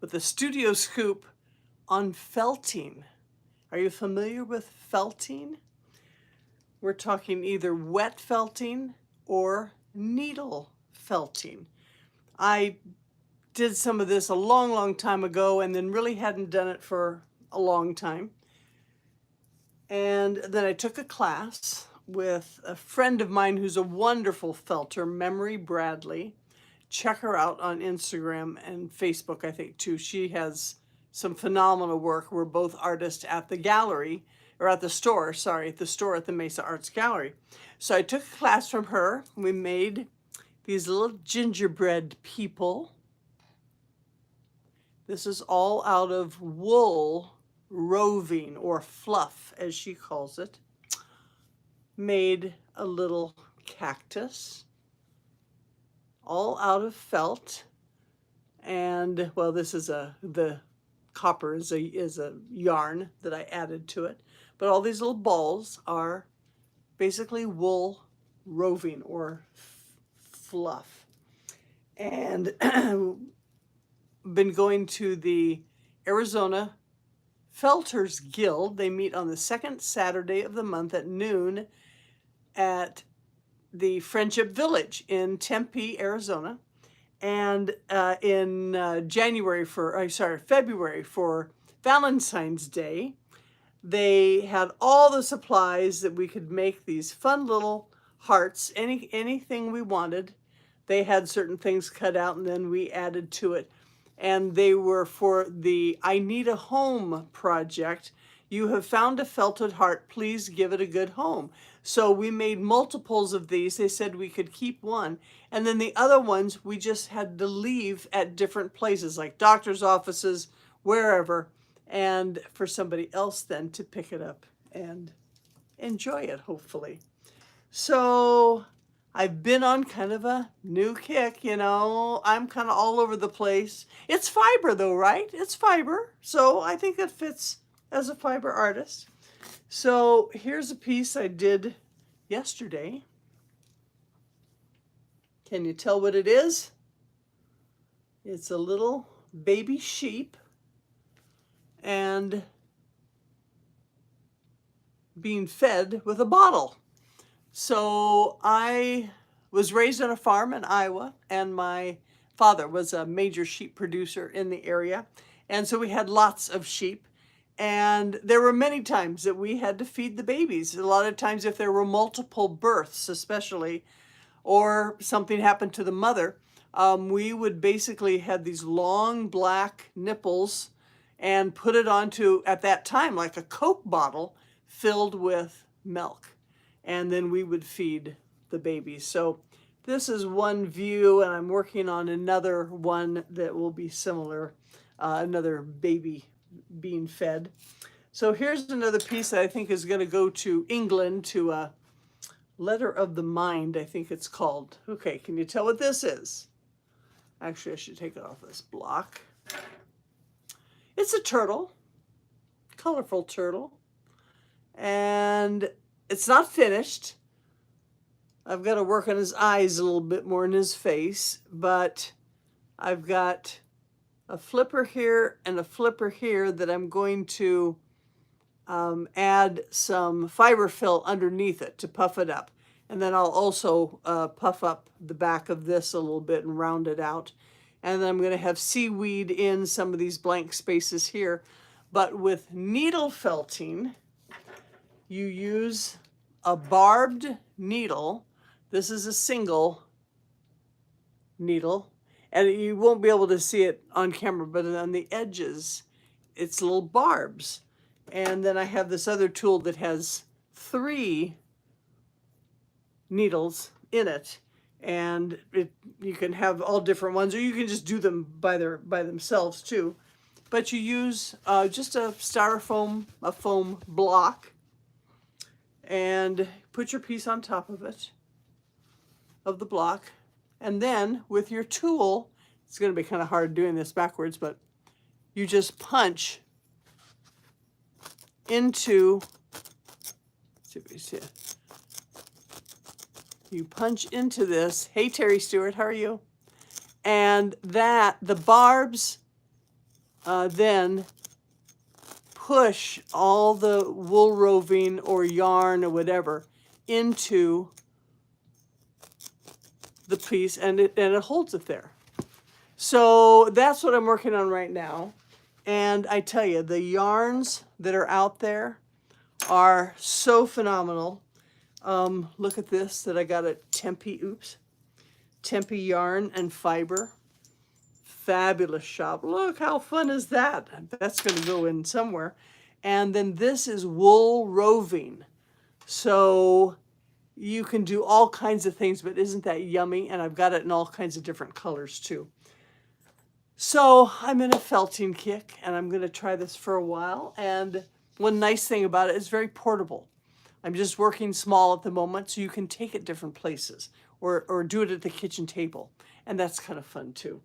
with a studio scoop on felting. Are you familiar with felting? We're talking either wet felting or needle felting. I did some of this a long, long time ago and then really hadn't done it for a long time. And then I took a class with a friend of mine who's a wonderful felter, Memory Bradley. Check her out on Instagram and Facebook, I think, too. She has some phenomenal work. We're both artists at the gallery, or at the store, sorry, at the store at the Mesa Arts Gallery. So I took a class from her. We made these little gingerbread people. This is all out of wool roving, or fluff, as she calls it. Made a little cactus, all out of felt. And well, this is the copper is a yarn that I added to it. But all these little balls are basically wool roving, or fluff. And been going to the Arizona Felters Guild. They meet on the second Saturday of the month at noon at the Friendship Village in Tempe, Arizona. And in February for Valentine's Day, they had all the supplies that we could make these fun little hearts, anything we wanted. They had certain things cut out and then we added to it. And they were for the I Need a Home project. You have found a felted heart, please give it a good home. So we made multiples of these. They said we could keep one. And then the other ones, we just had to leave at different places, like doctor's offices, wherever, and for somebody else then to pick it up and enjoy it, hopefully. So I've been on kind of a new kick, you know. I'm kind of all over the place. It's fiber though, right? It's fiber. So I think it fits as a fiber artist. So here's a piece I did yesterday. Can you tell what it is? It's a little baby sheep and being fed with a bottle. So I was raised on a farm in Iowa, and my father was a major sheep producer in the area. And so we had lots of sheep. And there were many times that we had to feed the babies. A lot of times if there were multiple births, especially, or something happened to the mother, we would basically have these long black nipples and put it onto, at that time, like a Coke bottle filled with milk. And then we would feed the babies. So this is one view, and I'm working on another one that will be similar, another baby being fed. So here's another piece that I think is going to go to England, to a Letter of the Mind, I think it's called. Okay, can you tell what this is? Actually, I should take it off this block. It's a turtle, colorful turtle, and it's not finished. I've got to work on his eyes a little bit more in his face, but I've got a flipper here and a flipper here that I'm going to add some fiber fill underneath it to puff it up. And then I'll also puff up the back of this a little bit and round it out. And then I'm going to have seaweed in some of these blank spaces here. But with needle felting, you use a barbed needle. This is a single needle. And you won't be able to see it on camera, but on the edges, it's little barbs. And then I have this other tool that has 3 needles in it. And you can have all different ones, or you can just do them by themselves too. But you use just a styrofoam, a foam block, and put your piece on top of it, of the block. And then with your tool, it's going to be kind of hard doing this backwards, but you just punch into, let's see if you see it. You punch into this. Hey, Terry Stewart, how are you? And that, the barbs then push all the wool roving or yarn or whatever into the piece, and it holds it there. So that's what I'm working on right now. And I tell you, the yarns that are out there are so phenomenal. Look at this that I got at Tempe, Tempe Yarn and Fiber. Fabulous shop. Look, how fun is that? That's going to go in somewhere. And then this is wool roving. So you can do all kinds of things, but isn't that yummy? And I've got it in all kinds of different colors too. So I'm in a felting kick, and I'm going to try this for a while. And one nice thing about it is very portable. I'm just working small at the moment, so you can take it different places or do it at the kitchen table. And that's kind of fun too.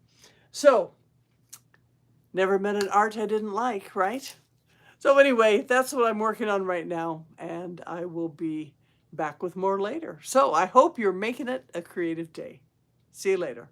So, never met an art I didn't like, right? So anyway, that's what I'm working on right now, and I will be back with more later. So I hope you're making it a creative day. See you later.